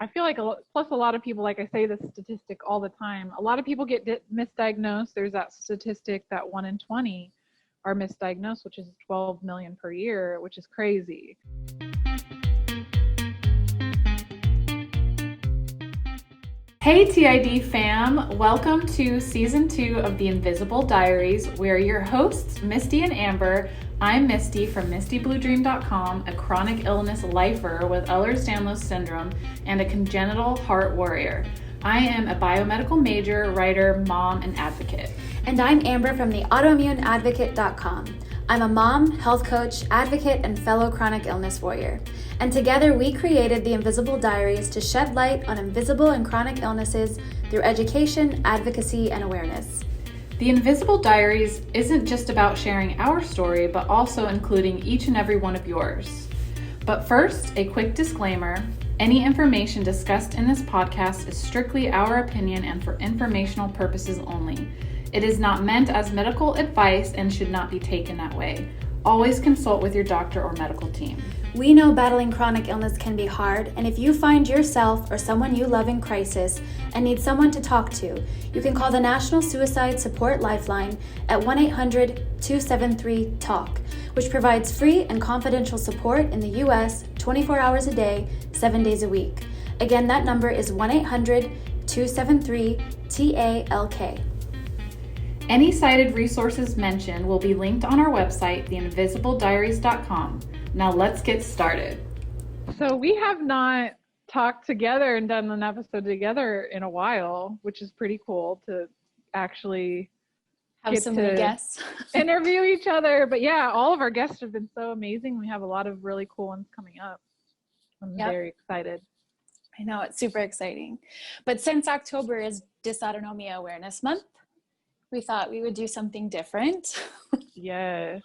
feel like, plus a lot of people, like I say this statistic all the time, a lot of people get misdiagnosed. There's that statistic that 1 in 20 are misdiagnosed, which is 12 million per year, which is crazy. Hey TID fam, welcome to season 2 of the Invisible Diaries. We're your hosts, Misti and Amber. I'm Misti from MistiBlueDream.com, a chronic illness lifer with Ehlers-Danlos syndrome and a congenital heart warrior. I am a biomedical major, writer, mom, and advocate. And I'm Amber from the AutoimmuneAdvocate.com. I'm a mom, health coach, advocate, and fellow chronic illness warrior. And together we created the Invisible Diaries to shed light on invisible and chronic illnesses through education, advocacy, and awareness. The Invisible Diaries isn't just about sharing our story, but also including each and every one of yours. But first, a quick disclaimer. Any information discussed in this podcast is strictly our opinion and for informational purposes only. It is not meant as medical advice and should not be taken that way. Always consult with your doctor or medical team. We know battling chronic illness can be hard, and if you find yourself or someone you love in crisis and need someone to talk to, you can call the National Suicide Support Lifeline at 1-800-273-TALK, which provides free and confidential support in the U.S. 24 hours a day, 7 days a week. Again, that number is 1-800-273-TALK. Any cited resources mentioned will be linked on our website, theinvisibleidiaries.com. Now let's get started. So we have not talked together and done an episode together in a while, which is pretty cool to actually have some guests interview each other. But yeah, all of our guests have been so amazing. We have a lot of really cool ones coming up. I'm very excited. I know, it's super exciting. But since October is Dysautonomia Awareness Month, we thought we would do something different. Yes.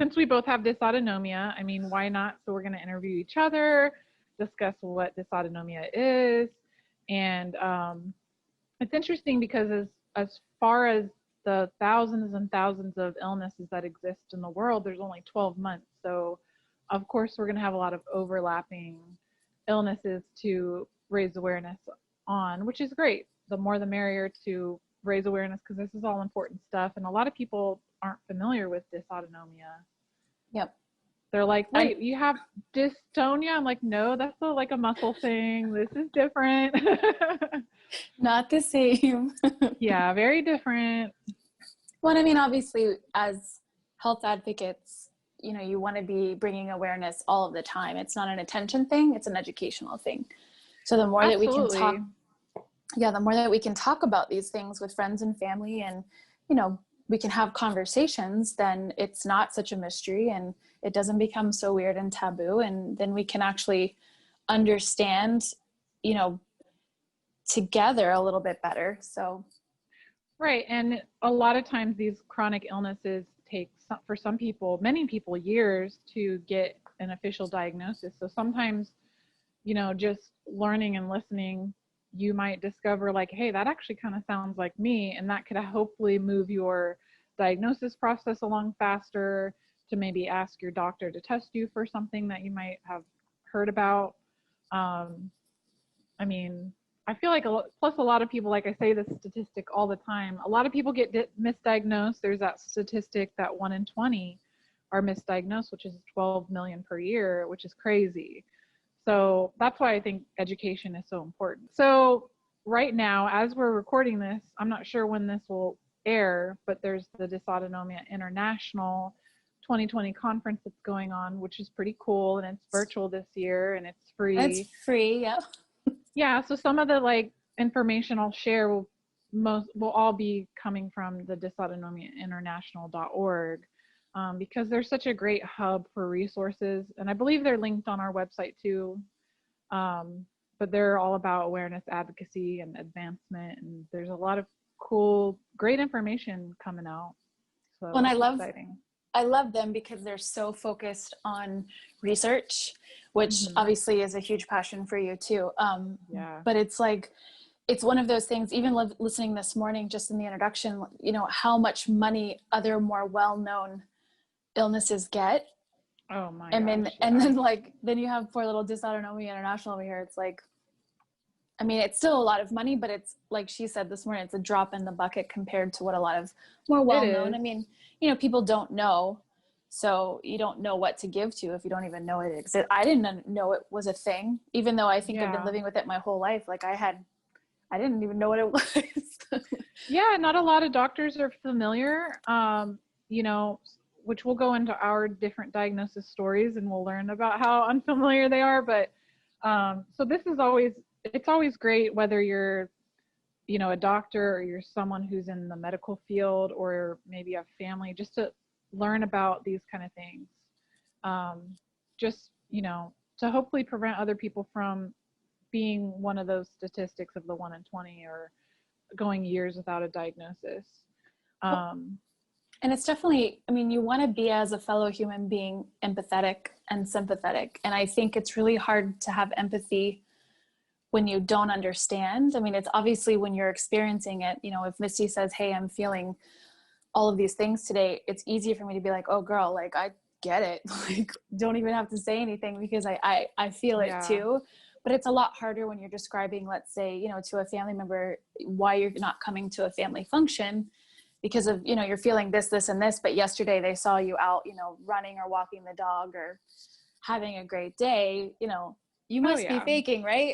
Since we both have dysautonomia, I mean, why not? So we're going to interview each other, discuss what dysautonomia is. And it's interesting because as far as the thousands and thousands of illnesses that exist in the world, there's only 12 months. So of course, we're going to have a lot of overlapping illnesses to raise awareness on, which is great. The more the merrier to raise awareness, because this is all important stuff. And a lot of people aren't familiar with dysautonomia. Yep. They're like, wait, you have dystonia? I'm like, no, that's like a muscle thing. This is different. Not the same. Yeah, very different. Well, I mean, obviously, as health advocates, you know, you want to be bringing awareness all of the time. It's not an attention thing, it's an educational thing. So the more that we can talk, the more that we can talk about these things with friends and family, and, you know, we can have conversations, then it's not such a mystery and it doesn't become so weird and taboo. And then we can actually understand, you know, together a little bit better. So. Right. And a lot of times these chronic illnesses take, for some people, many people, years to get an official diagnosis. So sometimes, you know, just learning and listening, you might discover like, hey, that actually kind of sounds like me. And that could hopefully move your diagnosis process along faster, to maybe ask your doctor to test you for something that you might have heard about. I mean, I feel like, plus a lot of people, like I say this statistic all the time, a lot of people get misdiagnosed. There's that statistic that 1 in 20 are misdiagnosed, which is 12 million per year, which is crazy. So that's why I think education is so important. So right now, as we're recording this, I'm not sure when this will air, but there's the Dysautonomia International 2020 conference that's going on, which is pretty cool. And it's virtual this year and it's free. It's free, yeah. Yeah, so some of the like information I'll share will all be coming from the dysautonomiainternational.org. Because they're such a great hub for resources, and I believe they're linked on our website too. But they're all about awareness, advocacy, and advancement, and there's a lot of cool, great information coming out. So and exciting. I love them because they're so focused on research, which obviously is a huge passion for you too. But it's like, it's one of those things, even listening this morning, just in the introduction, you know, how much money other more well-known illnesses get. Oh my and gosh, then, and then like, then you have poor little Dysautonomia International over here. It's like, I mean, it's still a lot of money, but it's like she said this morning, it's a drop in the bucket compared to what a lot of more well-known. I mean, people don't know, so you don't know what to give to if you don't even know it exists. I didn't know it was a thing, even though I think I've been living with it my whole life. Like I didn't even know what it was. Yeah, not a lot of doctors are familiar, which we'll go into our different diagnosis stories and we'll learn about how unfamiliar they are. But so it's always great whether you're, a doctor or you're someone who's in the medical field or maybe a family, just to learn about these kind of things. Just, to hopefully prevent other people from being one of those statistics of the 1 in 20 or going years without a diagnosis. And it's definitely, I mean, you want to be, as a fellow human being, empathetic and sympathetic. And I think it's really hard to have empathy when you don't understand. I mean, it's obviously when you're experiencing it, if Misty says, hey, I'm feeling all of these things today, it's easier for me to be like, oh girl, like I get it. Like, don't even have to say anything because I feel it too. But it's a lot harder when you're describing, let's say, to a family member, why you're not coming to a family function because of, you're feeling this, and this, but yesterday they saw you out, running or walking the dog or having a great day, you must be faking, right?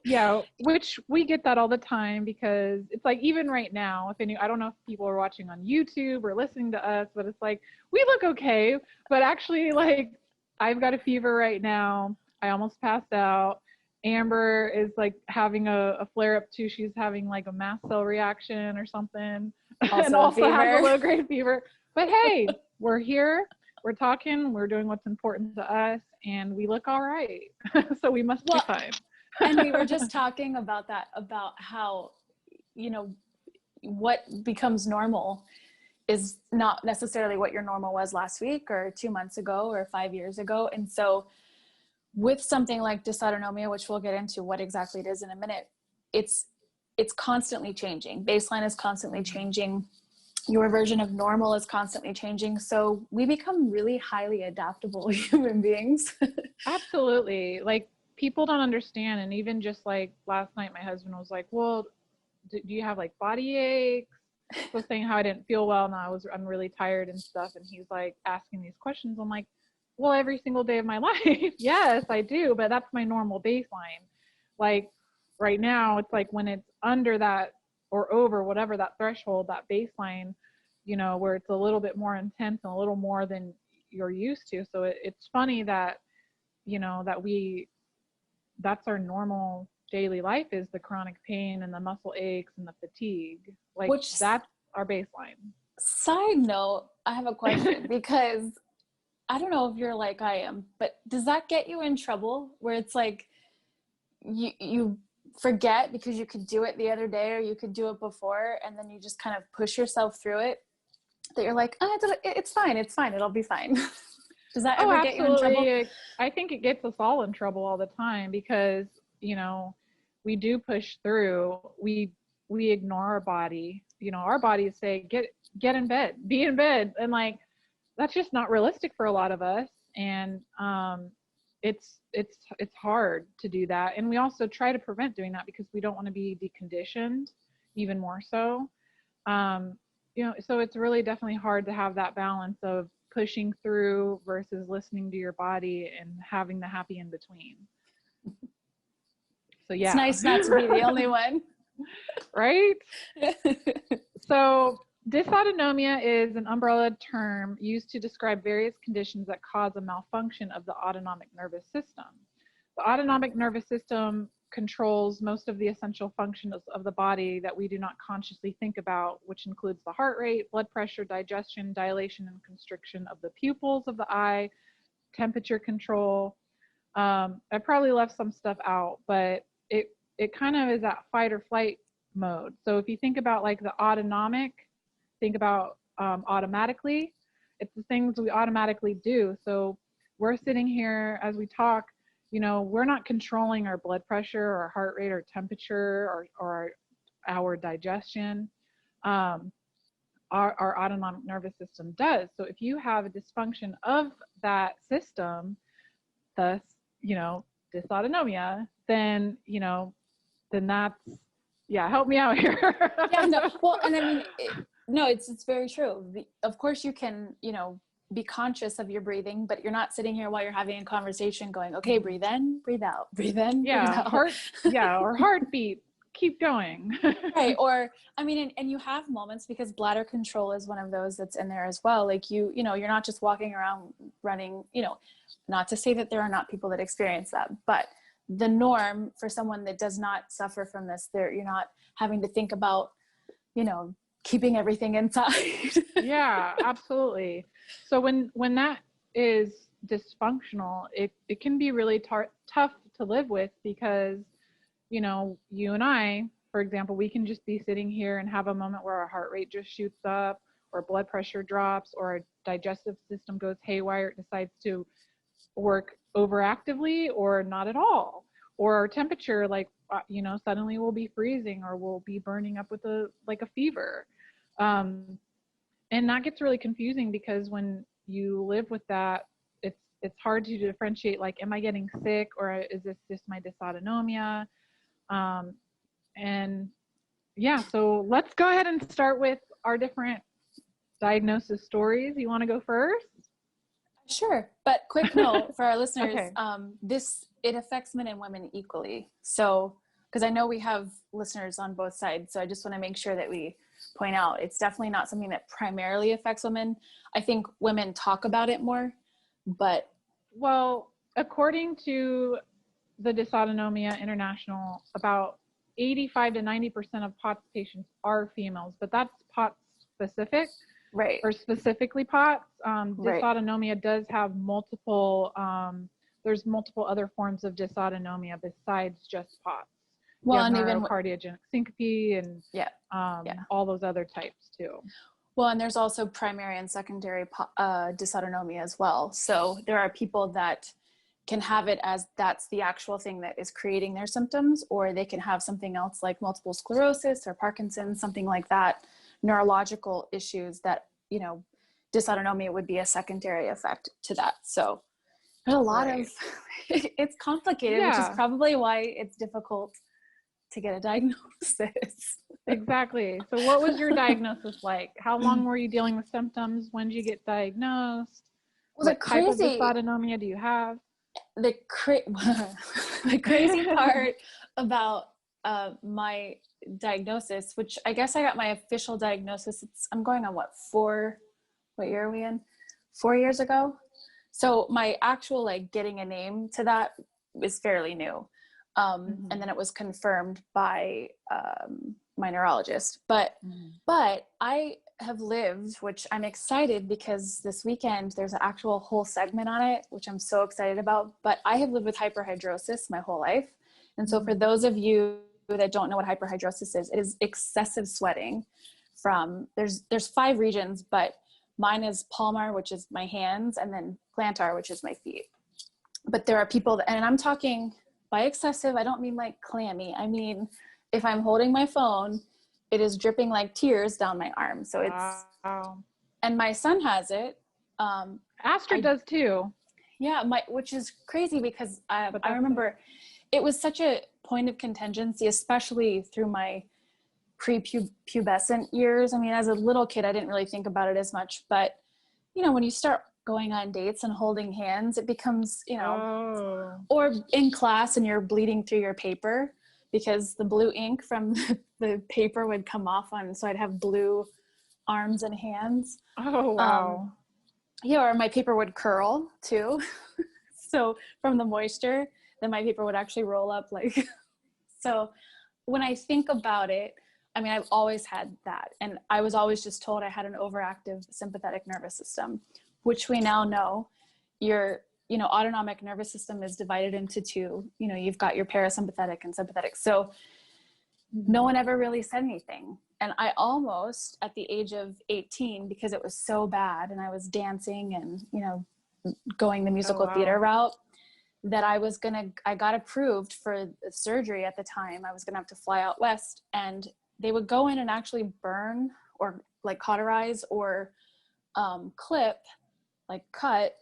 Yeah, which we get that all the time because it's like, even right now, I don't know if people are watching on YouTube or listening to us, but it's like, we look okay, but actually, like, I've got a fever right now. I almost passed out. Amber is like having a flare up too. She's having like a mast cell reaction or something, and also has a low grade fever. But hey, we're here. We're talking. We're doing what's important to us, and we look all right. So we must be fine. And we were just talking about that, about how, what becomes normal is not necessarily what your normal was last week or 2 months ago or 5 years ago. And so with something like dysautonomia, which we'll get into what exactly it is in a minute, it's constantly changing. Baseline is constantly changing. Your version of normal is constantly changing. So we become really highly adaptable human beings. Absolutely. Like, people don't understand. And even just like last night, my husband was like, well, do you have like body aches? I was saying how I didn't feel well and I'm really tired and stuff. And he's like asking these questions. I'm like, well, every single day of my life, yes, I do, but that's my normal baseline. Like right now, it's like when it's under that or over whatever that threshold, that baseline, where it's a little bit more intense and a little more than you're used to. So it's funny that, that's our normal daily life, is the chronic pain and the muscle aches and the fatigue. Like, that's our baseline. Side note, I have a question because I don't know if you're like I am, but does that get you in trouble where it's like you forget because you could do it the other day or you could do it before, and then you just kind of push yourself through it, that you're like, oh, it's fine, it'll be fine. Does that ever get you in trouble? I think it gets us all in trouble all the time because, we do push through. We ignore our body. Our bodies say, get in bed, be in bed. And like, that's just not realistic for a lot of us. And it's hard to do that. And we also try to prevent doing that because we don't want to be deconditioned even more so. So it's really definitely hard to have that balance of pushing through versus listening to your body and having the happy in between. So yeah. It's nice not to be the only one. Right? So dysautonomia is an umbrella term used to describe various conditions that cause a malfunction of the autonomic nervous system. The autonomic nervous system controls most of the essential functions of the body that we do not consciously think about, which includes the heart rate, blood pressure, digestion, dilation and constriction of the pupils of the eye, temperature control. I probably left some stuff out, but it kind of is that fight or flight mode. So if you think about like the autonomic, think about automatically, it's the things we automatically do. So we're sitting here as we talk, we're not controlling our blood pressure or our heart rate or temperature or our digestion. Our autonomic nervous system does. So if you have a dysfunction of that system, thus, dysautonomia, then, then that's, yeah, help me out here. Yeah, no, well, and I mean, no, it's very true. Of course you can, be conscious of your breathing, but you're not sitting here while you're having a conversation going, okay, breathe in, breathe out, breathe in, breathe out. Or heartbeat, keep going. Right. Or, I mean, and you have moments, because bladder control is one of those that's in there as well. Like you're not just walking around running, not to say that there are not people that experience that, but the norm for someone that does not suffer from this, you're not having to think about, keeping everything inside. Yeah, absolutely. So when that is dysfunctional, it can be really tough to live with, because, you and I, for example, we can just be sitting here and have a moment where our heart rate just shoots up, or blood pressure drops, or our digestive system goes haywire, it decides to work overactively or not at all, or our temperature, like, suddenly we'll be freezing, or we'll be burning up with a fever. And that gets really confusing, because when you live with that, it's hard to differentiate, like, am I getting sick, or is this just my dysautonomia? And yeah, so let's go ahead and start with our different diagnosis stories. You want to go first? Sure. But quick note for our listeners, Okay. It affects men and women equally. So, because I know we have listeners on both sides, so I just want to make sure that we point out it's definitely not something that primarily affects women. I think women talk about it more, but. Well, according to the Dysautonomia International, about 85 to 90% of POTS patients are females, but that's POTS specific. Right. Or specifically POTS. Right. Dysautonomia does have multiple, there's multiple other forms of dysautonomia besides just POTS. Well, and even cardiogenic syncope and all those other types too. Well, and there's also primary and secondary dysautonomia as well. So there are people that can have it as that's the actual thing that is creating their symptoms, or they can have something else like multiple sclerosis or Parkinson's, something like that, neurological issues that, dysautonomia would be a secondary effect to that. So there's a lot of, it's complicated, which is probably why it's difficult to get a diagnosis. Exactly. So what was your diagnosis like? How long were you dealing with symptoms? When did you get diagnosed? Well, what type of dysautonomia do you have? The crazy part about my diagnosis, which I guess I got my official diagnosis, I'm going on what year are we in? 4 years ago. So my actual getting a name to that is fairly new. And then it was confirmed by my neurologist. But I have lived, which I'm excited because this weekend there's an actual whole segment on it, which I'm so excited about. But I have lived with hyperhidrosis my whole life. And so for those of you that don't know what hyperhidrosis is, it is excessive sweating from, there's 5 regions, but mine is palmar, which is my hands, and then plantar, which is my feet. But there are people and I'm talking by excessive, I don't mean like clammy. I mean, if I'm holding my phone, it is dripping like tears down my arm. So it's, and my son has it. Astrid does too. Yeah. Which is crazy because I remember it was such a point of contingency, especially through my prepubescent years. I mean, as a little kid, I didn't really think about it as much, but when you start going on dates and holding hands, it becomes, or in class and you're bleeding through your paper because the blue ink from the paper would come off so I'd have blue arms and hands. Oh, wow. Or my paper would curl too. So from the moisture, then my paper would actually roll up so when I think about it, I mean, I've always had that. And I was always just told I had an overactive sympathetic nervous system, which we now know your, autonomic nervous system is divided into 2. You've got your parasympathetic and sympathetic. So no one ever really said anything. And I almost, at the age of 18, because it was so bad and I was dancing and, going the musical theater route, that I got approved for the surgery at the time. I was going to have to fly out west, and they would go in and actually burn or cauterize or clip, cut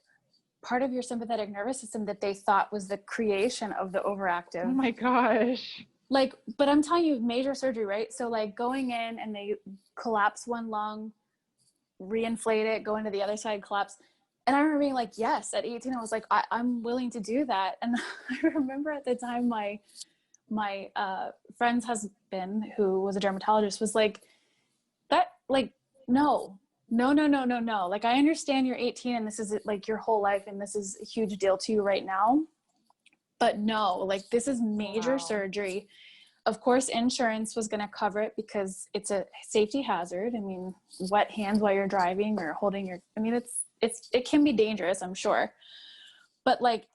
part of your sympathetic nervous system that they thought was the creation of the overactive. Oh my gosh. Like, but I'm telling you, major surgery, right? So like going in and they collapse one lung, reinflate it, go into the other side, collapse. And I remember being like, yes, at 18, I was like, I'm willing to do that. And I remember at the time, my friend's husband, who was a dermatologist, was like, that, like, no. Like, I understand you're 18 and this is like your whole life and this is a huge deal to you right now. But no, like, this is major surgery. Of course, insurance was going to cover it because it's a safety hazard. I mean, wet hands while you're driving or holding your, I mean, it can be dangerous, I'm sure. But like,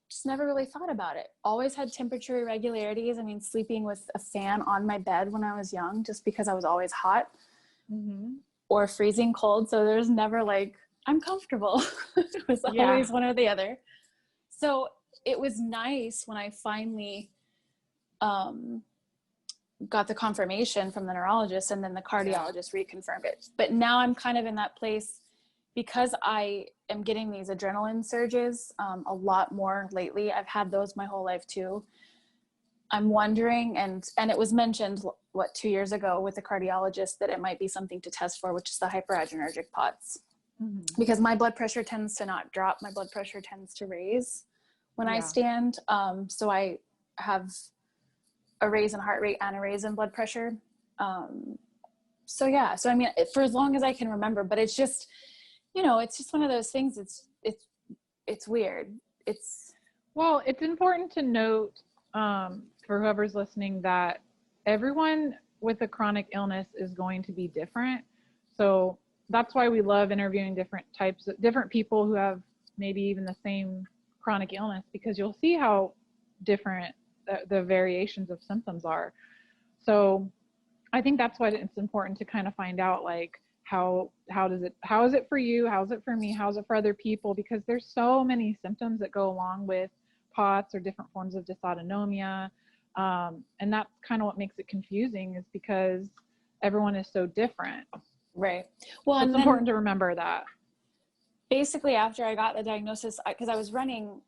just never really thought about it. Always had temperature irregularities. I mean, sleeping with a fan on my bed when I was young, just because I was always hot or freezing cold. So there's never like, I'm comfortable. It was always one or the other. So it was nice when I finally got the confirmation from the neurologist, and then the cardiologist reconfirmed it. But now I'm kind of in that place because I am getting these adrenaline surges a lot more lately. I've had those my whole life too. I'm wondering, and it was mentioned 2 years ago with the cardiologist, that it might be something to test for, which is the hyperadrenergic POTS. Because my blood pressure tends to not drop. My blood pressure tends to raise when I stand. So I have a raise in heart rate and a raise in blood pressure. So I mean, for as long as I can remember, but it's just, it's just one of those things. It's weird. Well, it's important to note, for whoever's listening, that everyone with a chronic illness is going to be different. So that's why we love interviewing different people who have maybe even the same chronic illness, because you'll see how different the variations of symptoms are. So I think that's why it's important to kind of find out, like, how is it for you? How is it for me? How is it for other people? Because there's so many symptoms that go along with POTS or different forms of dysautonomia. And that's kind of what makes it confusing, is because everyone is so different. Right. Well, so it's important to remember that. Basically, after I got the diagnosis, because I was running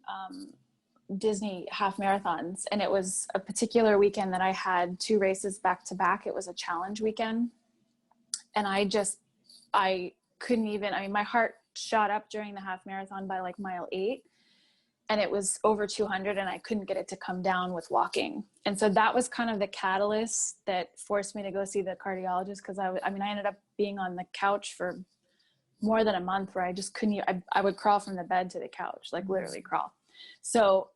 Disney half marathons, and it was a particular weekend that I had 2 races back to back. It was a challenge weekend. And I couldn't even, I mean, my heart shot up during the half marathon by like mile 8, and it was over 200, and I couldn't get it to come down with walking. And so that was kind of the catalyst that forced me to go see the cardiologist. Cause I ended up being on the couch for more than a month, where I just couldn't, I would crawl from the bed to the couch, like literally crawl. So,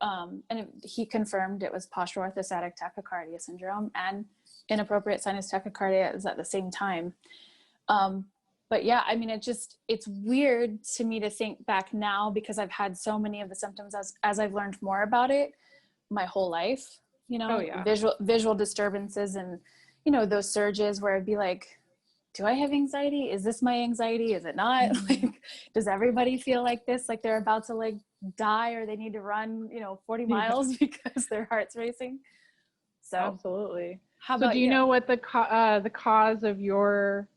he confirmed it was postural orthostatic tachycardia syndrome and inappropriate sinus tachycardia is at the same time. But yeah, I mean, it's weird to me to think back now, because I've had so many of the symptoms as I've learned more about it my whole life, visual disturbances and, those surges where I'd be like, do I have anxiety? Is this my anxiety? Is it not? Like, does everybody feel like this? Like they're about to like die, or they need to run, 40 miles because their heart's racing. So absolutely. How about do you know what the cause of your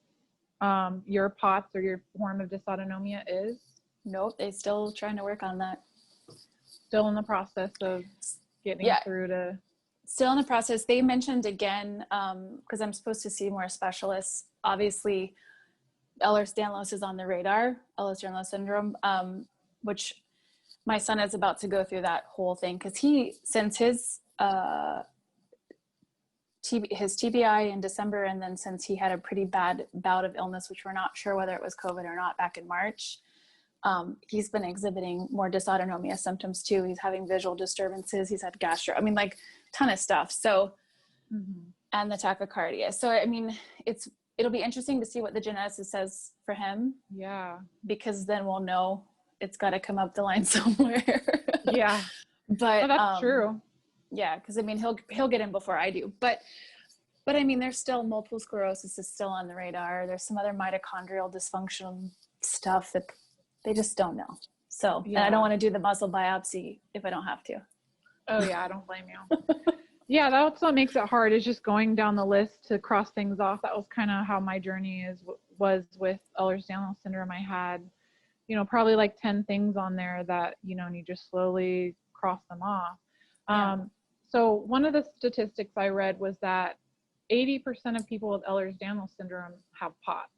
POTS or your form of dysautonomia is? Nope. They're still trying to work on that. Still in the process of getting through to. Still in the process. They mentioned again, because I'm supposed to see more specialists. Obviously, Ehlers-Danlos is on the radar, Ehlers-Danlos syndrome, which my son is about to go through that whole thing, because since his TBI in December, and then since he had a pretty bad bout of illness, which we're not sure whether it was COVID or not, back in March, he's been exhibiting more dysautonomia symptoms too. He's having visual disturbances. He's had gastro, I mean, like ton of stuff. So, and the tachycardia. So, I mean, it'll be interesting to see what the geneticist says for him. Yeah. Because then we'll know it's got to come up the line somewhere. Yeah. But that's true. Yeah. Cause I mean, he'll get in before I do, but I mean, there's still multiple sclerosis is still on the radar. There's some other mitochondrial dysfunction stuff that they just don't know. So, and I don't want to do the muscle biopsy if I don't have to. Oh yeah. I don't blame you. Yeah. That's what makes it hard, is just going down the list to cross things off. That was kind of how my journey was with Ehlers-Danlos syndrome. I had, probably like 10 things on there that, and you just slowly cross them off. Yeah. So one of the statistics I read was that 80% of people with Ehlers-Danlos syndrome have POTS.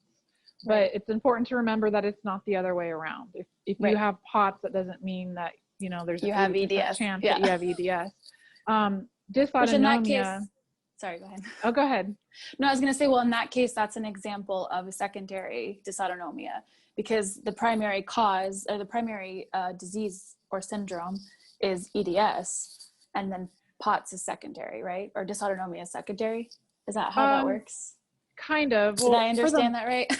But it's important to remember that it's not the other way around. If you have POTS, that doesn't mean that, there's you an have 80% EDS. chance that you have EDS. Dysautonomia. Which in that case, sorry, go ahead. Oh, go ahead. No, I was going to say, well, in that case, that's an example of a secondary dysautonomia, because the primary cause or the primary disease or syndrome is EDS, and then POTS is secondary, right? Or dysautonomia is secondary. Is that how that works? Kind of. Did I understand that right?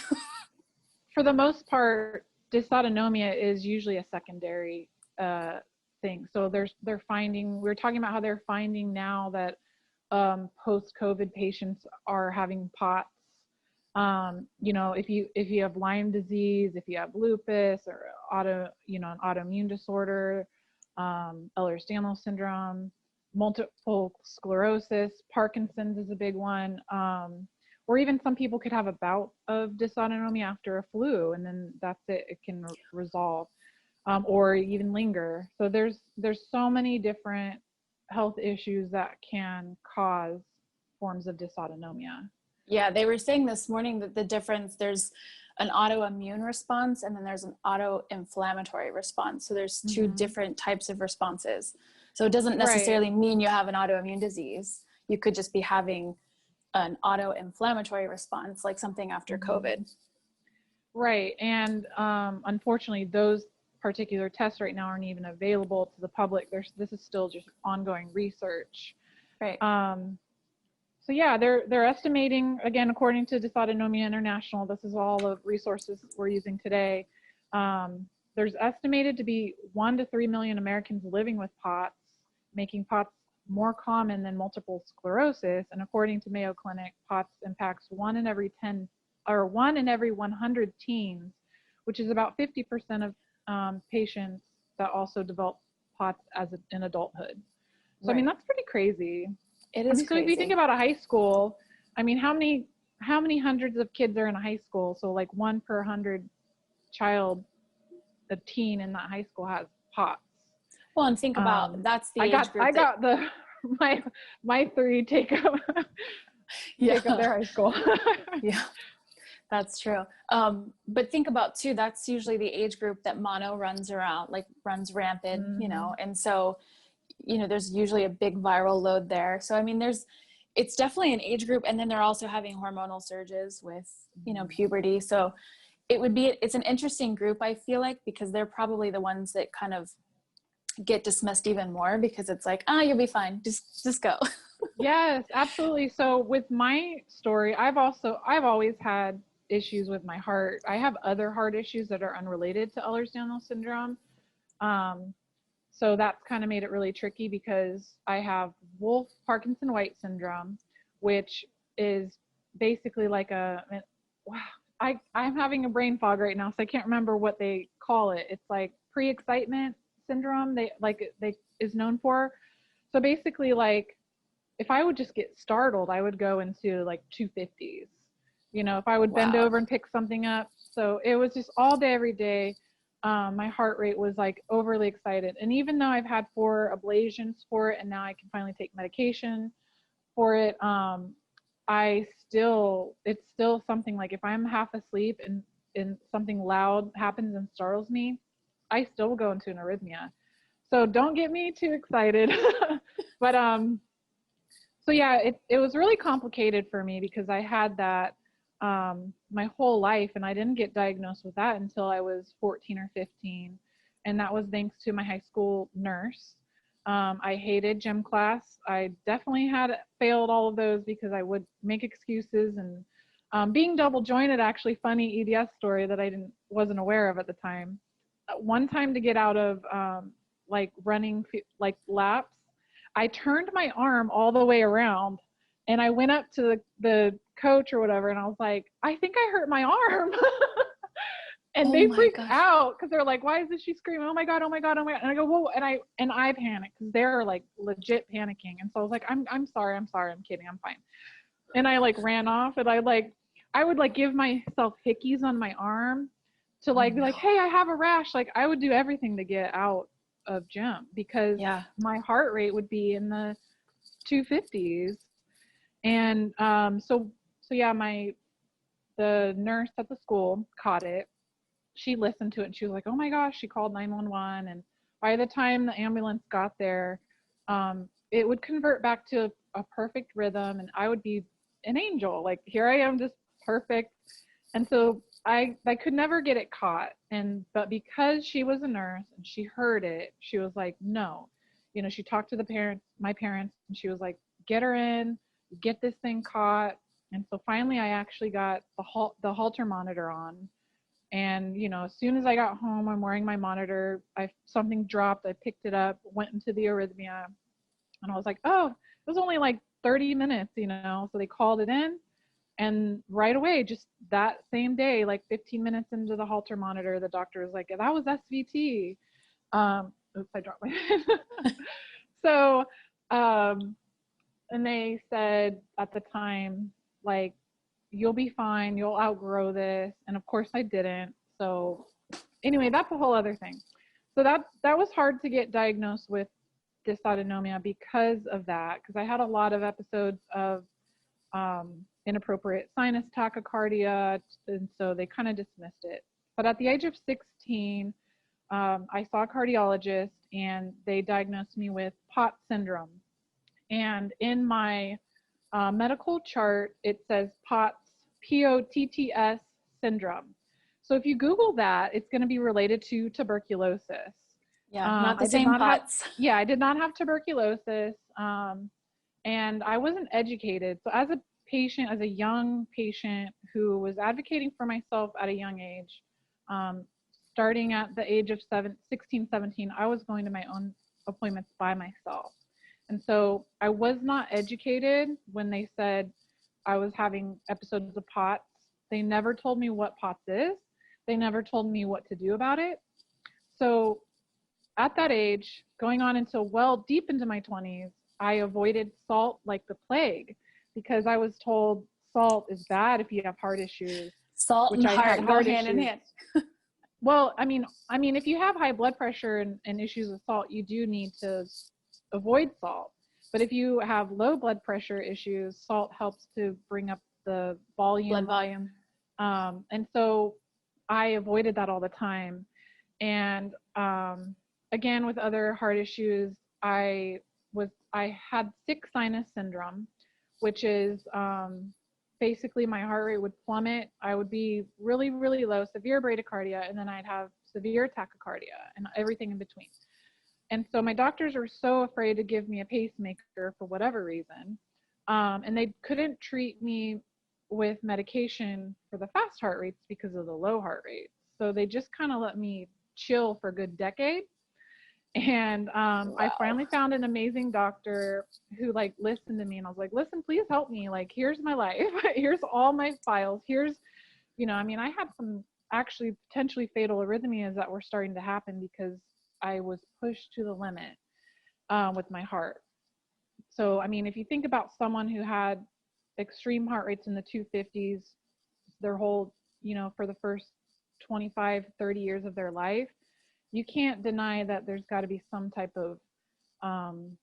For the most part, dysautonomia is usually a secondary thing. So we're talking about how they're finding now that post-COVID patients are having POTS. If you have Lyme disease, if you have lupus or an autoimmune disorder, Ehlers-Danlos syndrome, multiple sclerosis, Parkinson's is a big one. Or even some people could have a bout of dysautonomia after a flu, and then that's it. It can resolve, or even linger. So there's so many different health issues that can cause forms of dysautonomia. Yeah, they were saying this morning that the difference, there's an autoimmune response and then there's an auto-inflammatory response. So there's two different types of responses. So it doesn't necessarily mean you have an autoimmune disease. You could just be having an auto-inflammatory response, like something after COVID. Right. And unfortunately, those particular tests right now aren't even available to the public. This is still just ongoing research. Right. So yeah, they're estimating, again, according to Dysautonomia International, this is all the resources we're using today. There's estimated to be 1 to 3 million Americans living with POTS, making POTS more common than multiple sclerosis. And according to Mayo Clinic, POTS impacts 1 in every 100 teens, which is about 50% of patients that also develop POTS in adulthood. So I mean, that's pretty crazy. It is crazy. So if you think about a high school, I mean, how many hundreds of kids are in a high school? So like 1 per 100 a teen in that high school has POTS. Well, and think about that's the age group. I got my 3 take up their high school. Yeah, that's true. But think about too, that's usually the age group that mono runs rampant, and so, there's usually a big viral load there. So, I mean, it's definitely an age group. And then they're also having hormonal surges with, puberty. So it's an interesting group, I feel like, because they're probably the ones that kind of get dismissed even more, because it's like, you'll be fine. Just go. Yes, absolutely. So with my story, I've always had issues with my heart. I have other heart issues that are unrelated to Ehlers-Danlos syndrome. So that's kind of made it really tricky, because I have Wolff Parkinson-White syndrome, which is basically like I'm having a brain fog right now, so I can't remember what they call it. It's like pre-excitement syndrome. They is known for. So basically, like, if I would just get startled, I would go into like 250s. If I would bend over and pick something up. So it was just all day, every day. My heart rate was like overly excited. And even though I've had 4 ablations for it, and now I can finally take medication for it, it's still something, like if I'm half asleep and something loud happens and startles me, I still will go into an arrhythmia. So don't get me too excited. But so yeah, it was really complicated for me, because I had that my whole life, and I didn't get diagnosed with that until I was 14 or 15. And that was thanks to my high school nurse. I hated gym class. I definitely had failed all of those because I would make excuses, and being double jointed, actually funny EDS story that I wasn't aware of at the time. One time, to get out of like running like laps, I turned my arm all the way around, and I went up to the coach or whatever, and I was like, I think I hurt my arm. And they freaked out, because they're like, why isn't she screaming? Oh my God, oh my God, oh my God. And I go, whoa. And I panicked, because they're like legit panicking. And so I was like, I'm sorry. I'm kidding. I'm fine. And I like ran off, and I would like give myself hickeys on my arm to like Oh, be like, no. hey, I have a rash. Like I would do everything to get out of gym because Yeah. my heart rate would be in the 250s. And so yeah, the nurse at the school caught it. She listened to it and she was like, oh my gosh, she called 911. And by the time the ambulance got there, it would convert back to a perfect rhythm and I would be an angel. Like here I am, just perfect. And so I could never get it caught. But because she was a nurse and she heard it, she was like, no. She talked to my parents, and she was like, get her in, get this thing caught. And so finally I actually got the Holter monitor on. And, as soon as I got home, I'm wearing my monitor. Something dropped. I picked it up, went into the arrhythmia, and I was like, oh, it was only like 30 minutes, So they called it in, and right away, just that same day, like 15 minutes into the Holter monitor, the doctor was like, that was SVT. Oops, I dropped my head. So, and they said at the time, like, you'll be fine, you'll outgrow this. And of course I didn't. So anyway, that's a whole other thing. So that was hard to get diagnosed with dysautonomia because of that, because I had a lot of episodes of inappropriate sinus tachycardia, and so they kind of dismissed it. But at the age of 16, I saw a cardiologist, and they diagnosed me with POTS syndrome. And in my medical chart, it says POTS, POTTS syndrome. So if you Google that, it's going to be related to tuberculosis. Yeah, not the same POTS. I did not have tuberculosis, and I wasn't educated. So as a young patient who was advocating for myself at a young age, starting at the age of 16, 17, I was going to my own appointments by myself. And so I was not educated when they said I was having episodes of POTS. They never told me what POTS is. They never told me what to do about it. So at that age, going on until well deep into my 20s, I avoided salt like the plague because I was told salt is bad if you have heart issues. Salt and heart go hand in hand. Well, I mean, if you have high blood pressure and issues with salt, you do need to avoid salt. But if you have low blood pressure issues, salt helps to bring up the volume. Blood volume. And so I avoided that all the time. And again, with other heart issues, I had sick sinus syndrome, which is basically my heart rate would plummet. I would be really, really low, severe bradycardia, and then I'd have severe tachycardia and everything in between. And so my doctors were so afraid to give me a pacemaker for whatever reason. And they couldn't treat me with medication for the fast heart rates because of the low heart rates. So they just kind of let me chill for a good decade. And wow. I finally found an amazing doctor who like listened to me, and I was like, listen, please help me. Like, here's my life. Here's all my files. Here's, I had some actually potentially fatal arrhythmias that were starting to happen because I was pushed to the limit with my heart. So, if you think about someone who had extreme heart rates in the 250s, their whole, for the first 25, 30 years of their life, you can't deny that there's got to be some type of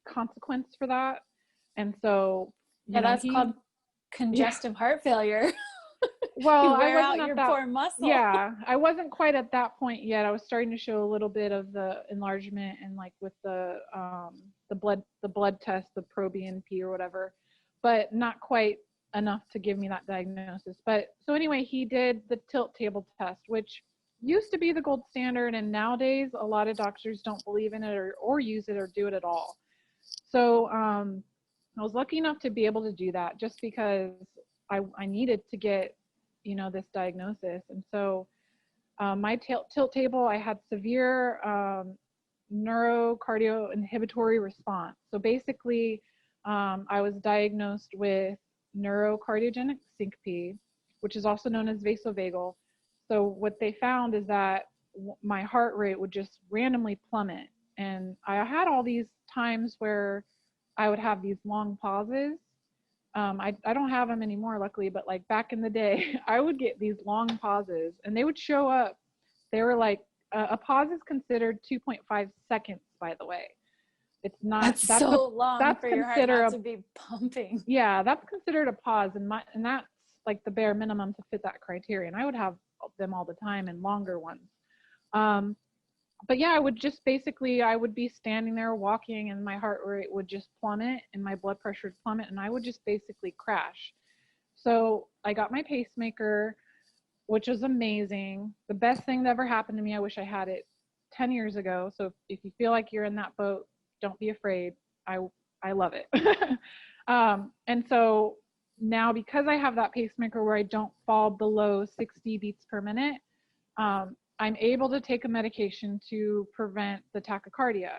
consequence for that. And so, that's called congestive heart failure. Well, you wear out your poor muscle. Yeah, I wasn't quite at that point yet. I was starting to show a little bit of the enlargement, and like with the blood test, the proBNP or whatever, but not quite enough to give me that diagnosis. But so anyway, he did the tilt table test, which used to be the gold standard, and nowadays a lot of doctors don't believe in it or use it or do it at all. So I was lucky enough to be able to do that just because I needed to get this diagnosis. And so my tilt table, I had severe neurocardio inhibitory response. So basically I was diagnosed with neurocardiogenic syncope, which is also known as vasovagal. So what they found is that my heart rate would just randomly plummet. And I had all these times where I would have these long pauses. I don't have them anymore, luckily, but like back in the day, I would get these long pauses, and they would show up They were like, a pause is considered 2.5 seconds, by the way. It's not, that's so long for your heart not to be pumping. Yeah, that's considered a pause, and that's like the bare minimum to fit that criteria. And I would have them all the time and longer ones. But yeah, I would be standing there walking, and my heart rate would just plummet and my blood pressure would plummet, and I would just basically crash. So I got my pacemaker, which was amazing. The best thing that ever happened to me. I wish I had it 10 years ago. So if you feel like you're in that boat, don't be afraid. I love it. And so now, because I have that pacemaker where I don't fall below 60 beats per minute, I'm able to take a medication to prevent the tachycardia.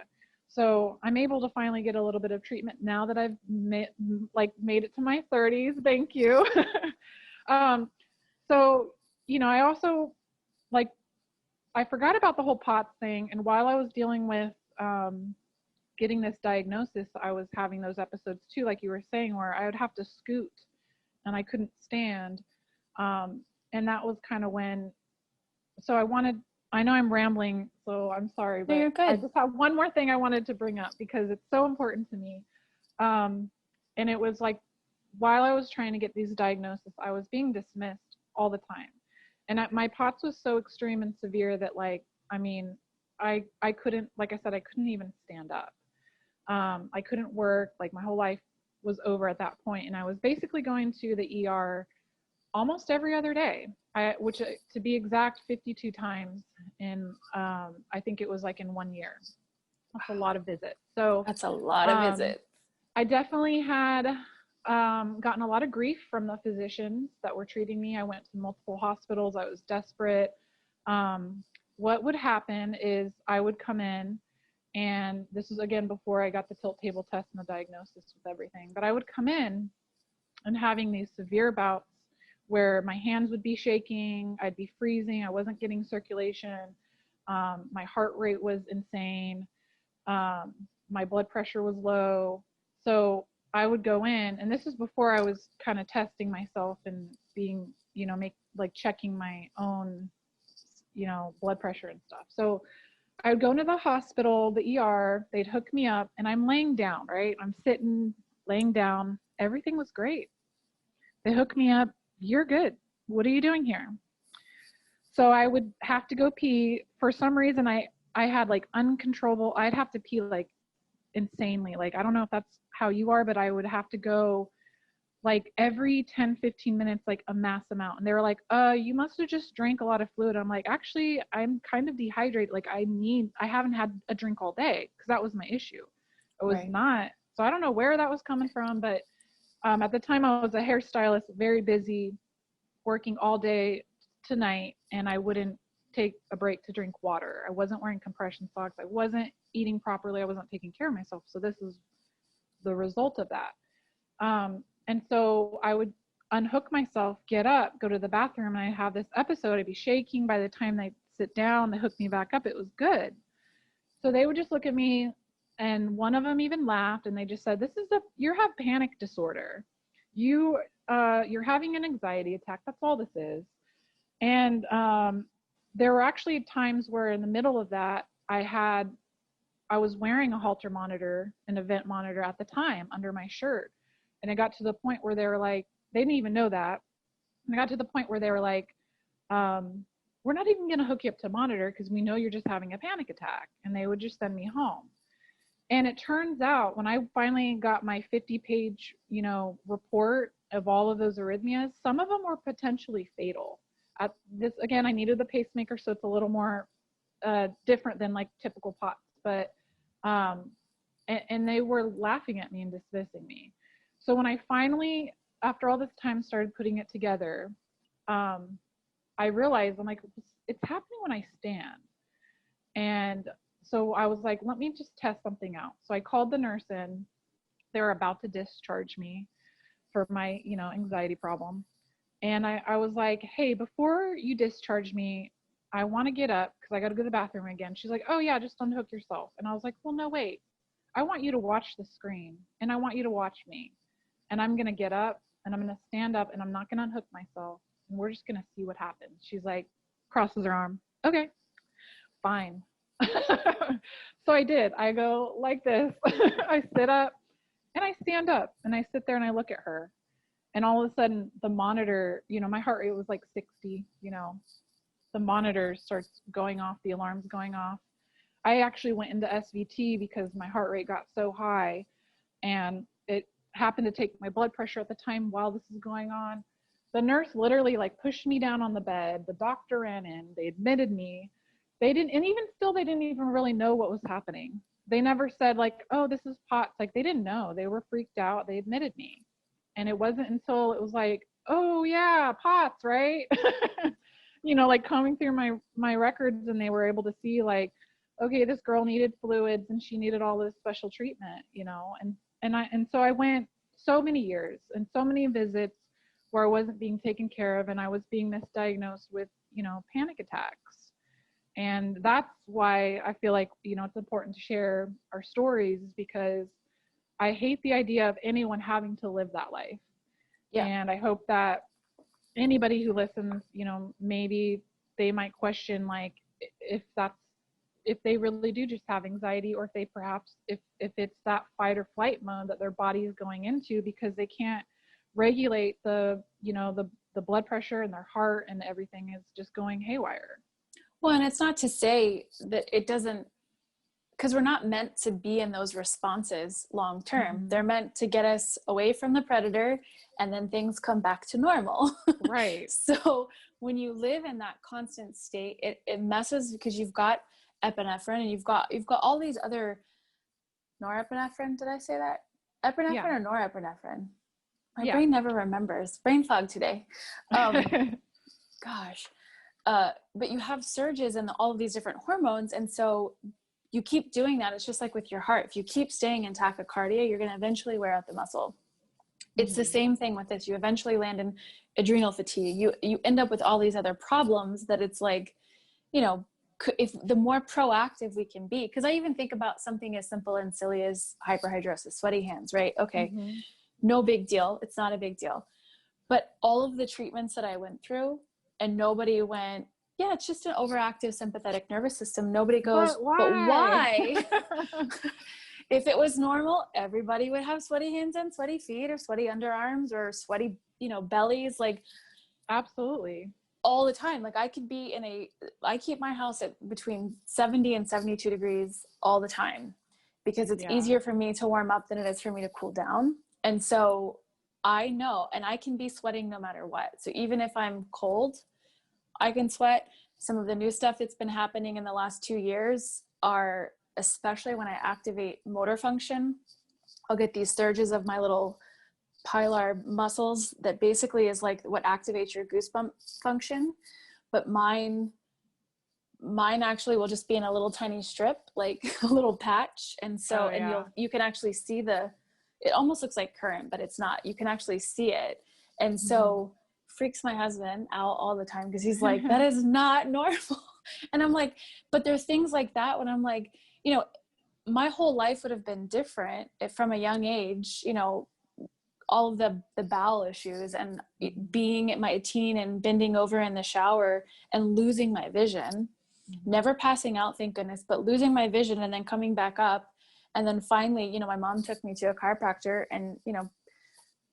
So I'm able to finally get a little bit of treatment now that I've made it to my 30s. Thank you. So, I also, I forgot about the whole POTS thing. And while I was dealing with getting this diagnosis, I was having those episodes too, like you were saying, where I would have to scoot and I couldn't stand. And that was kind of when, so I know I'm rambling, so I'm sorry, but I just have one more thing I wanted to bring up because it's so important to me. And it was like, while I was trying to get these diagnoses, I was being dismissed all the time. And my POTS was so extreme and severe that I couldn't, like I said, I couldn't even stand up. I couldn't work, my whole life was over at that point. And I was basically going to the ER almost every other day, which to be exact, 52 times in, I think it was in 1 year. That's a lot of visits. So that's a lot of visits. I definitely had gotten a lot of grief from the physicians that were treating me. I went to multiple hospitals. I was desperate. What would happen is I would come in, and this was again before I got the tilt table test and the diagnosis with everything, but I would come in and having these severe bouts where my hands would be shaking, I'd be freezing, I wasn't getting circulation, my heart rate was insane, my blood pressure was low. So I would go in, and this is before I was kind of testing myself and being, checking my own, blood pressure and stuff. So I would go into the hospital, the ER, they'd hook me up, and I'm laying down, right? I'm sitting, laying down. Everything was great. They hook me up. You're good. What are you doing here? So I would have to go pee. For some reason, I had uncontrollable, I'd have to pee insanely. I don't know if that's how you are, but I would have to go every 10, 15 minutes, a mass amount. And they were like, you must have just drank a lot of fluid. I'm like, actually, I'm kind of dehydrated. I haven't had a drink all day, because that was my issue. It was not. So I don't know where that was coming from, but at the time I was a hairstylist, very busy, working all day to night, and I wouldn't take a break to drink water. I wasn't wearing compression socks. I wasn't eating properly. I wasn't taking care of myself. So this is the result of that. And so I would unhook myself, get up, go to the bathroom, and I have this episode. I'd be shaking. By the time they sit down, they hook me back up. It was good. So they would just look at me, and one of them even laughed, and they just said, you have panic disorder. You're having an anxiety attack. That's all this is. And there were actually times where in the middle of that, I was wearing a Holter monitor, an event monitor at the time under my shirt. And it got to the point where they were like, they didn't even know that. And it got to the point where they were like, we're not even going to hook you up to monitor because we know you're just having a panic attack. And they would just send me home. And it turns out when I finally got my 50-page, report of all of those arrhythmias, some of them were potentially fatal. Again, I needed the pacemaker, so it's a little more different than typical POTS. But and they were laughing at me and dismissing me. So when I finally, after all this time, started putting it together, I realized, I'm like, it's happening when I stand. And so I was like, let me just test something out. So I called the nurse in. They were about to discharge me for my, anxiety problem. And I was like, hey, before you discharge me, I want to get up because I got to go to the bathroom again. She's like, oh yeah, just unhook yourself. And I was like, well, no, wait. I want you to watch the screen, and I want you to watch me. And I'm going to get up, and I'm going to stand up, and I'm not going to unhook myself. And we're just going to see what happens. She's like, crosses her arm. Okay. fine. So I did. I go like this. I sit up and I stand up and I sit there and I look at her. And all of a sudden the monitor, my heart rate was like 60, the monitor starts going off, the alarm's going off. I actually went into SVT because my heart rate got so high, and it happened to take my blood pressure at the time while this is going on. The nurse literally like pushed me down on the bed. The doctor ran in, they admitted me. They didn't, and even still, they didn't even really know what was happening. They never said like, oh, this is POTS. Like, they didn't know. They were freaked out. They admitted me. And it wasn't until it was like, oh yeah, POTS, right? Like combing through my records, and they were able to see like, okay, this girl needed fluids and she needed all this special treatment, and so I went so many years and so many visits where I wasn't being taken care of, and I was being misdiagnosed with, panic attacks. And that's why I feel like, it's important to share our stories, because I hate the idea of anyone having to live that life. Yeah. And I hope that anybody who listens, maybe they might question like if they really do just have anxiety, or if they perhaps, if it's that fight or flight mode that their body is going into because they can't regulate the blood pressure, and their heart and everything is just going haywire. Well, and it's not to say that it doesn't, because we're not meant to be in those responses long term. Mm-hmm. They're meant to get us away from the predator, and then things come back to normal. Right. So when you live in that constant state, it messes, because you've got epinephrine, and you've got all these other norepinephrine. Did I say that? Epinephrine, yeah. Or norepinephrine? My brain never remembers. Brain fog today. Gosh. But you have surges and all of these different hormones. And so you keep doing that. It's just like with your heart. If you keep staying in tachycardia, you're going to eventually wear out the muscle. It's the same thing with this. You eventually land in adrenal fatigue. You end up with all these other problems that it's like, if the more proactive we can be, because I even think about something as simple and silly as hyperhidrosis, sweaty hands, right? Okay. Mm-hmm. No big deal. It's not a big deal. But all of the treatments that I went through, and nobody went, yeah, it's just an overactive sympathetic nervous system. Nobody goes, but why? If it was normal, everybody would have sweaty hands and sweaty feet, or sweaty underarms, or sweaty, bellies. Like, absolutely. All the time. Like, I could be I keep my house at between 70 and 72 degrees all the time, because it's easier for me to warm up than it is for me to cool down. And so I know, and I can be sweating no matter what. So even if I'm cold, I can sweat. Some of the new stuff that's been happening in the last 2 years are, especially when I activate motor function, I'll get these surges of my little pilar muscles that basically is like what activates your goosebump function. But mine actually will just be in a little tiny strip, like a little patch. And so, and you can actually see it almost looks like current, but it's not. You can actually see it. And so freaks my husband out all the time, because he's like, that is not normal. And I'm like, but there's things like that when I'm like, my whole life would have been different if from a young age, all of the bowel issues, and being at my teen and bending over in the shower and losing my vision, never passing out, thank goodness, but losing my vision and then coming back up. And then finally, my mom took me to a chiropractor, and,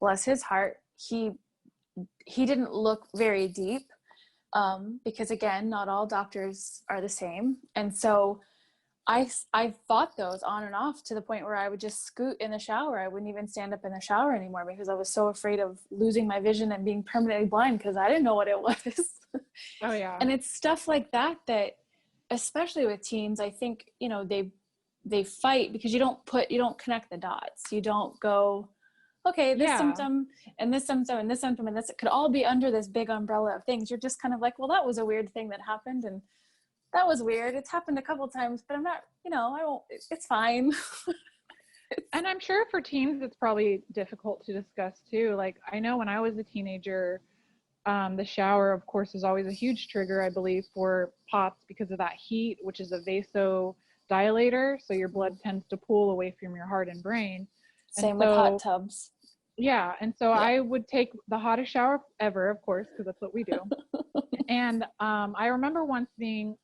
bless his heart, he didn't look very deep, because again, not all doctors are the same. And so I fought those on and off, to the point where I would just scoot in the shower. I wouldn't even stand up in the shower anymore, because I was so afraid of losing my vision and being permanently blind, because I didn't know what it was. Oh yeah. And it's stuff like that, especially with teens, I think, they fight because you don't connect the dots. You don't go, okay, this symptom and this symptom and this symptom and this, it could all be under this big umbrella of things. You're just kind of like, well, that was a weird thing that happened, and that was weird. It's happened a couple of times, but I'm not, it's fine. And I'm sure for teens, it's probably difficult to discuss too. Like, I know when I was a teenager, the shower, of course, is always a huge trigger, I believe, for POTS, because of that heat, which is a vasodilator. So your blood tends to pull away from your heart and brain. Same with hot tubs. Yeah. And so I would take the hottest shower ever, of course, because that's what we do. And I remember once being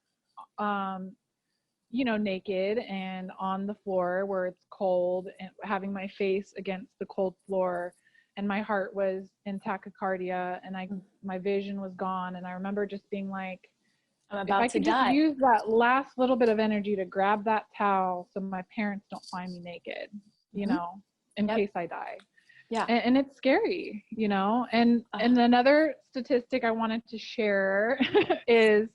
naked and on the floor where it's cold and having my face against the cold floor, and my heart was in tachycardia and my vision was gone. And I remember just being like, I'm if I about to could just die. use that last little bit of energy to grab that towel so my parents don't find me naked, in case I die. Yeah. And it's scary, and another statistic I wanted to share is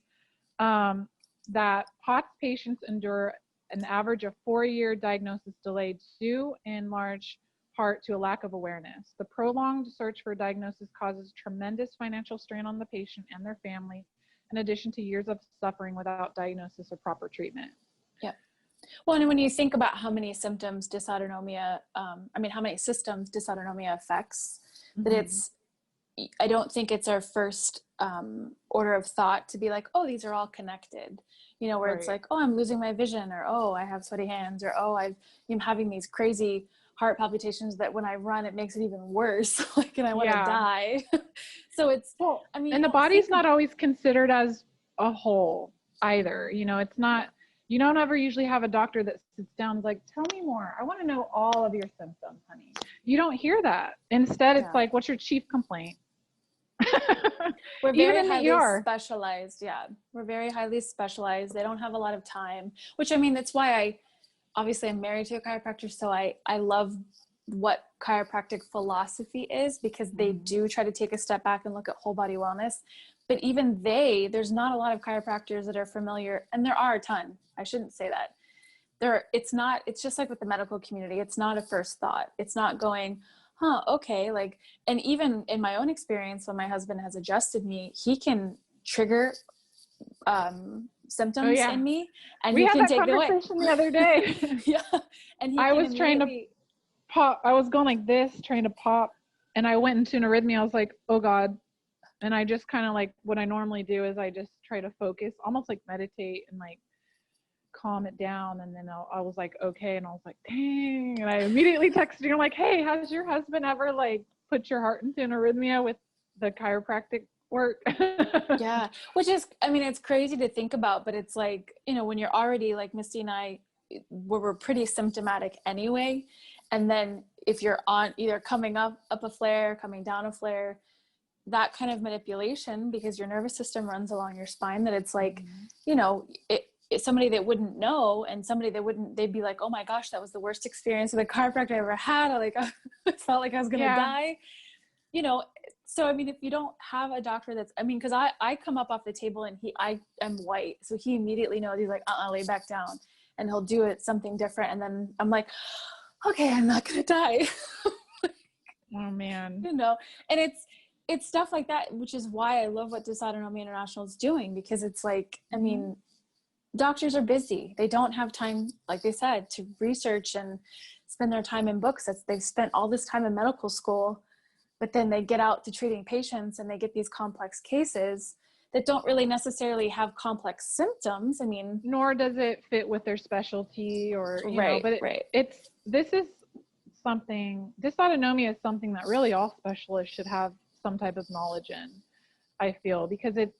that POTS patients endure an average of 4-year diagnosis delay due in large part to a lack of awareness. The prolonged search for diagnosis causes tremendous financial strain on the patient and their family, in addition to years of suffering without diagnosis or proper treatment. Yeah. Well, and when you think about how many symptoms dysautonomia, how many systems dysautonomia affects, that I don't think it's our first order of thought to be like, oh, these are all connected, where it's like, oh, I'm losing my vision, or, oh, I have sweaty hands, or, oh, I'm having these crazy heart palpitations that when I run, it makes it even worse. And I want to die. So it's, and the body's not always considered as a whole either. It's not, you don't ever usually have a doctor that sits down and is like, tell me more. I want to know all of your symptoms, honey. You don't hear that. Instead, it's like, what's your chief complaint? We're very highly specialized. Yeah. We're very highly specialized. They don't have a lot of time, which that's why I'm married to a chiropractor. So I love what chiropractic philosophy is, because they do try to take a step back and look at whole body wellness. But even there's not a lot of chiropractors that are familiar, and there are a ton. I shouldn't say that. It's just like with the medical community. It's not a first thought. It's not going, okay. And even in my own experience, when my husband has adjusted me, he can trigger symptoms in me, and we he had can that take conversation the other day. And I was trying to pop. I was going like this, trying to pop, and I went into an arrhythmia. I was like, oh God. And I just kind of what I normally do is I just try to focus, almost like meditate and calm it down. And then I was like, okay. And I was like, dang. And I immediately texted you. I'm like, hey, has your husband ever put your heart into an arrhythmia with the chiropractic work? Yeah. Which is, it's crazy to think about, but it's when you're already Misty and I, we're pretty symptomatic anyway. And then if you're on either coming up a flare, coming down a flare, that kind of manipulation, because your nervous system runs along your spine, that it's it's somebody that wouldn't know, and somebody that they'd be like, oh my gosh, that was the worst experience with a chiropractor I ever had. I felt like I was going to die, So, if you don't have a doctor that's, because I come up off the table and I am white. So he immediately knows, he's like, lay back down, and he'll do it something different. And then I'm like, okay, I'm not going to die. Oh man. And it's stuff like that, which is why I love what Dysautonomia International is doing, because it's doctors are busy. They don't have time, like they said, to research and spend their time in books. They've spent all this time in medical school, but then they get out to treating patients and they get these complex cases that don't really necessarily have complex symptoms. Nor does it fit with their specialty or, but dysautonomia is something that really all specialists should have some type of knowledge in, I feel, because it,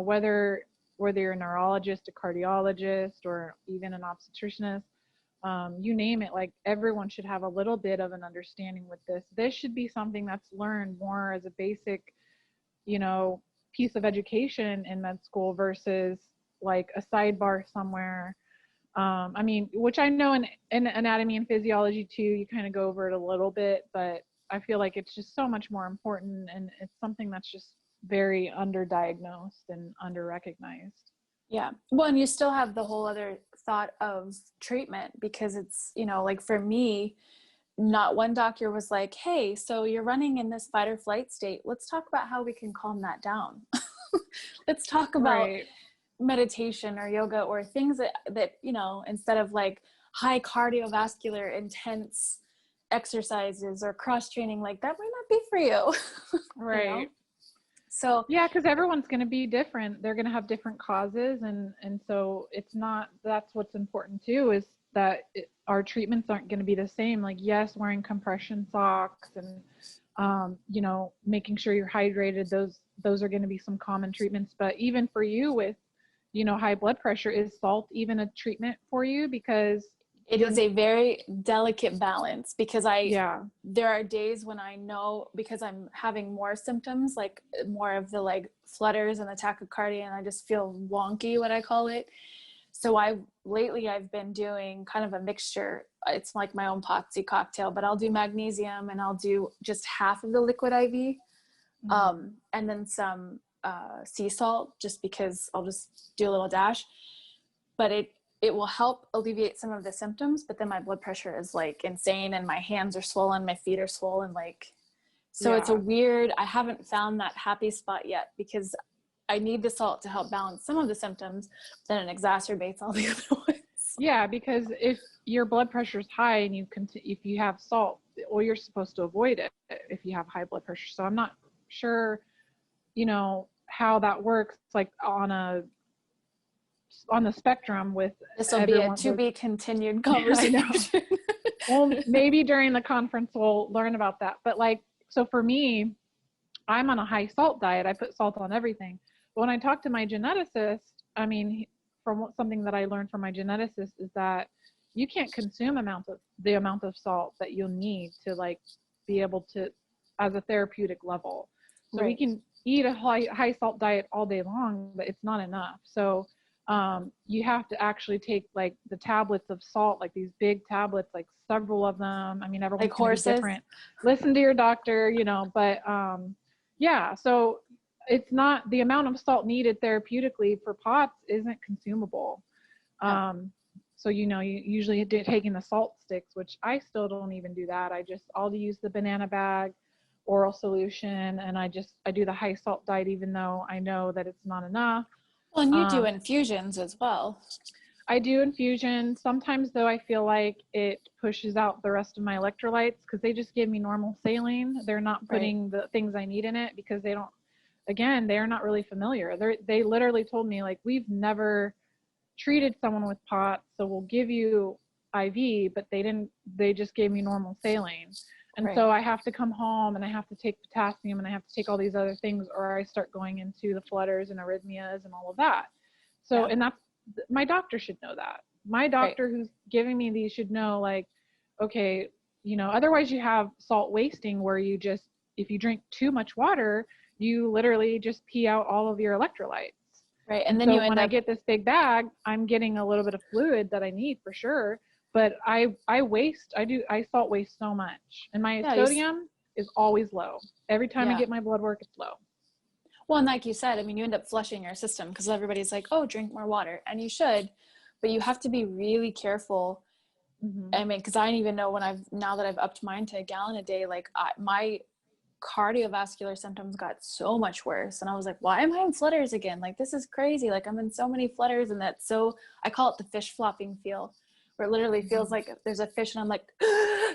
whether you're a neurologist, a cardiologist, or even an obstetricianist, you name it, everyone should have a little bit of an understanding with this. This should be something that's learned more as a basic, piece of education in med school versus a sidebar somewhere. Which I know in anatomy and physiology too, you kind of go over it a little bit, but I feel like it's just so much more important, and it's something that's just very underdiagnosed and underrecognized. Yeah. Well, and you still have the whole other thought of treatment, because it's, for me, not one doctor was like, hey, so you're running in this fight or flight state. Let's talk about how we can calm that down. Let's talk about meditation or yoga or things that, instead of high cardiovascular intense exercises or cross training, that might not be for you. Right. So yeah, because everyone's going to be different. They're going to have different causes, and so that's what's important too, is that our treatments aren't going to be the same. Yes, wearing compression socks and making sure you're hydrated, those are going to be some common treatments. But even for you with high blood pressure, is salt even a treatment for you? Because it is a very delicate balance, because yeah, there are days when I know, because I'm having more symptoms, like more of the like flutters and the tachycardia, and I just feel wonky, what I call it. So lately I've been doing kind of a mixture. It's like my own potsy cocktail, but I'll do magnesium and I'll do just half of the liquid IV, and then some sea salt, just because I'll just do a little dash. But it will help alleviate some of the symptoms, but then my blood pressure is like insane, and my hands are swollen, my feet are swollen, like, so it's I haven't found that happy spot yet, because I need the salt to help balance some of the symptoms, then it exacerbates all the other ones. Yeah, because if your blood pressure is high and if you have salt, well, you're supposed to avoid it if you have high blood pressure. So I'm not sure, how that works, like on the spectrum with this will be a to be continued conversation. Well, maybe during the conference we'll learn about that. But like, so for me, I'm on a high salt diet. I put salt on everything. But when I talk to my geneticist, I mean, something that I learned from my geneticist is that you can't consume the amount of salt that you'll need to like be able to, as a therapeutic level. So we can eat a high salt diet all day long, but it's not enough. So you have to actually take like the tablets of salt, like these big tablets, like several of them. I mean, everyone's like going to be different. Listen to your doctor, but yeah, so it's not, the amount of salt needed therapeutically for POTS isn't consumable. So, you usually taking the salt sticks, which I still don't even do that. I'll use the banana bag oral solution, and I do the high salt diet, even though I know that it's not enough. Well, and you do infusions as well. I do infusions. Sometimes, though, I feel like it pushes out the rest of my electrolytes, because they just give me normal saline. They're not putting the things I need in it, because they are not really familiar. They literally told me, like, we've never treated someone with POTS, so we'll give you IV, but they just gave me normal saline. And so I have to come home and I have to take potassium and I have to take all these other things, or I start going into the flutters and arrhythmias and all of that. So, and that's, my doctor should know that. My doctor who's giving me these should know, like, okay, otherwise you have salt wasting, where if you drink too much water, you literally just pee out all of your electrolytes. Right. And then so when I get this big bag, I'm getting a little bit of fluid that I need for sure. But I salt waste so much. And my sodium is always low. Every time I get my blood work, it's low. Well, and like you said, I mean, you end up flushing your system, because everybody's like, oh, drink more water. And you should, but you have to be really careful. I mean, because I don't even know now that I've upped mine to a gallon a day, like my cardiovascular symptoms got so much worse. And I was like, why am I in flutters again? Like, this is crazy. Like, I'm in so many flutters. And I call it the fish flopping feel, where it literally feels like there's a fish and I'm like,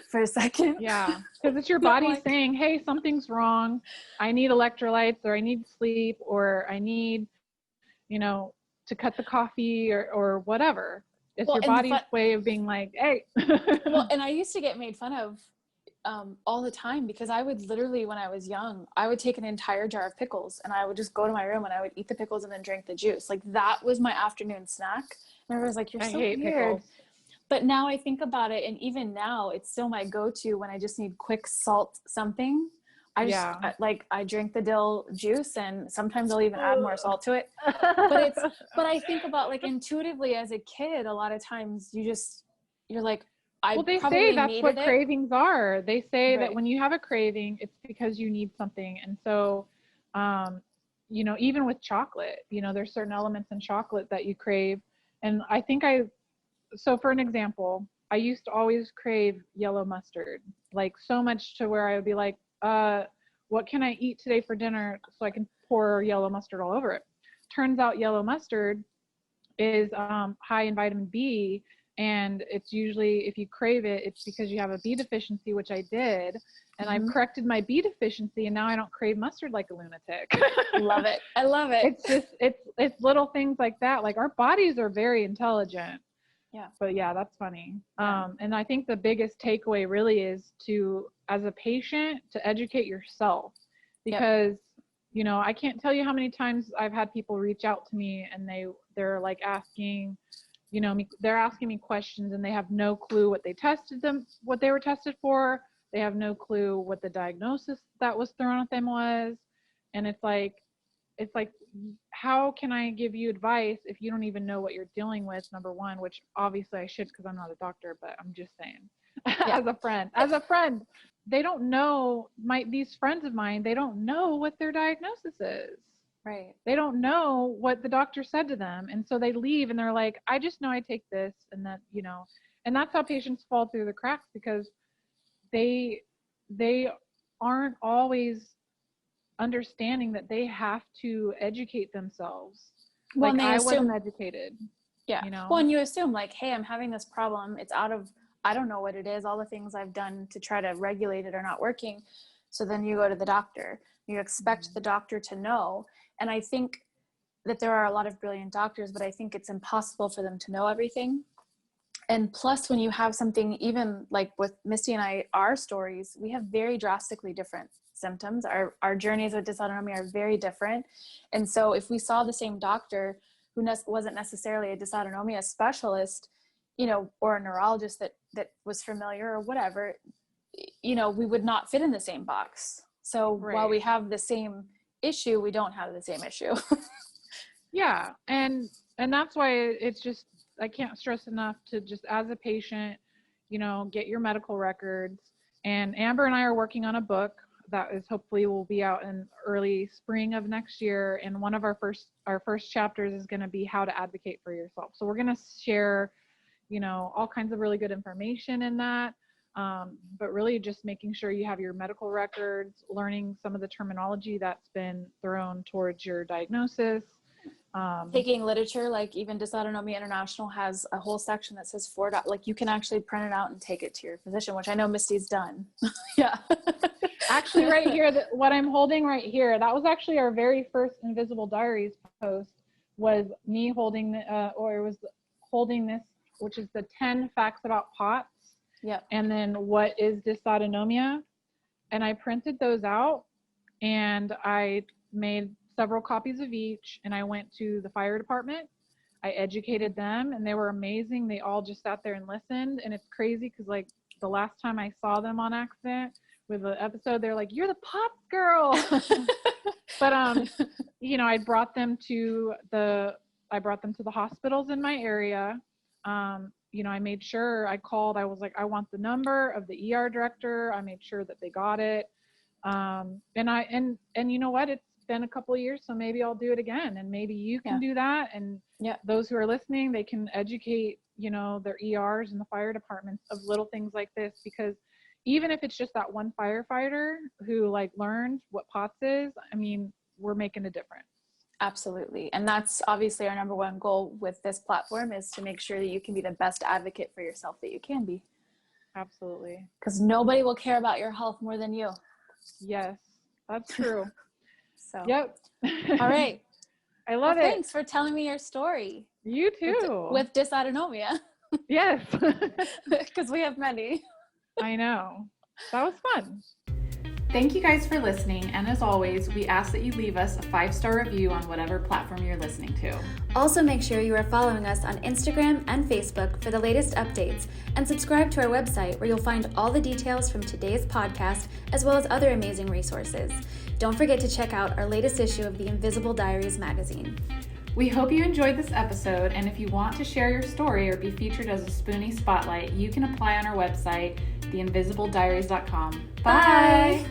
for a second. Yeah, because it's your body saying, hey, something's wrong. I need electrolytes, or I need sleep, or I need, to cut the coffee or whatever. It's your body's way of being like, hey. Well, and I used to get made fun of all the time, because I would literally, when I was young, I would take an entire jar of pickles and I would just go to my room and I would eat the pickles and then drink the juice. Like, that was my afternoon snack. And everyone's like, you're so weird. Pickles. But now I think about it, and even now it's still my go-to when I just need quick salt something. I drink the dill juice, and sometimes I'll even add more salt to it. But I think about, like, intuitively as a kid, a lot of times you're like, they say that's what cravings are. They say that when you have a craving, it's because you need something. And so, even with chocolate, there's certain elements in chocolate that you crave. And I think so for an example, I used to always crave yellow mustard, like so much to where I would be like, what can I eat today for dinner so I can pour yellow mustard all over it? Turns out yellow mustard is high in vitamin B, and it's usually, if you crave it, it's because you have a B deficiency, which I did, and I've corrected my B deficiency, and now I don't crave mustard like a lunatic. Love it. I love it. It's just, it's little things like that. Like, our bodies are very intelligent. Yeah. But yeah, that's funny. And I think the biggest takeaway really is to, as a patient, to educate yourself, because I can't tell you how many times I've had people reach out to me and they're like asking, they're asking me questions and they have no clue what they were tested for. They have no clue what the diagnosis that was thrown at them was. And it's like, how can I give you advice if you don't even know what you're dealing with, number one, which obviously I should because I'm not a doctor, but I'm just saying. Yeah. As a friend, they don't know, these friends of mine, they don't know what their diagnosis is. Right. They don't know what the doctor said to them. And so they leave and they're like, I just know I take this and that, and that's how patients fall through the cracks, because they aren't always understanding that they have to educate themselves. Well, like I wasn't educated. Yeah. Well, and you assume like, hey, I'm having this problem. It's out of, I don't know what it is. All the things I've done to try to regulate it are not working. So then you go to the doctor. You expect the doctor to know. And I think that there are a lot of brilliant doctors, but I think it's impossible for them to know everything. And plus, when you have something, even like with Misty and I, our stories, we have very drastically different symptoms. Our journeys with dysautonomia are very different. And so if we saw the same doctor who wasn't necessarily a dysautonomia specialist, or a neurologist that was familiar or whatever, we would not fit in the same box. So while we have the same issue, we don't have the same issue. Yeah. And that's why it's just, I can't stress enough to just, as a patient, get your medical records. And Amber and I are working on a book that is hopefully will be out in early spring of next year. And one of our first chapters is going to be how to advocate for yourself. So we're going to share, all kinds of really good information in that. But really just making sure you have your medical records, learning some of the terminology that's been thrown towards your diagnosis. Taking literature, like even Dysautonomia International has a whole section that says like you can actually print it out and take it to your physician, which I know Misty's done. Yeah. Actually right here, what I'm holding right here, that was actually our very first Invisible Diaries post, was me holding this, which is the 10 facts about POTS. Yeah. And then what is dysautonomia. And I printed those out and I made several copies of each, and I went to the fire department. I educated them and they were amazing. They all just sat there and listened. And it's crazy because like the last time I saw them on accident with the episode, they're like, "You're the POTS girl." But I brought them to the hospitals in my area. I made sure I called. I was like, I want the number of the ER director. I made sure that they got it. And you know what? It's been a couple of years, so maybe I'll do it again, and maybe you can do that. And those who are listening, they can educate, their ERs and the fire departments of little things like this, because even if it's just that one firefighter who like learned what POTS is, I mean, we're making a difference. Absolutely. And that's obviously our number one goal with this platform, is to make sure that you can be the best advocate for yourself that you can be. Absolutely. Because nobody will care about your health more than you. Yes, that's true. So, yep. All right. I love it. Thanks for telling me your story. You too. With dysautonomia. Yes. Because we have many. I know. That was fun. Thank you guys for listening, and as always, we ask that you leave us a 5-star review on whatever platform you're listening to. Also, make sure you are following us on Instagram and Facebook for the latest updates, and subscribe to our website where you'll find all the details from today's podcast, as well as other amazing resources. Don't forget to check out our latest issue of the Invisible Diaries magazine. We hope you enjoyed this episode, and if you want to share your story or be featured as a Spoonie Spotlight, you can apply on our website, theinvisibleidiaries.com. Bye!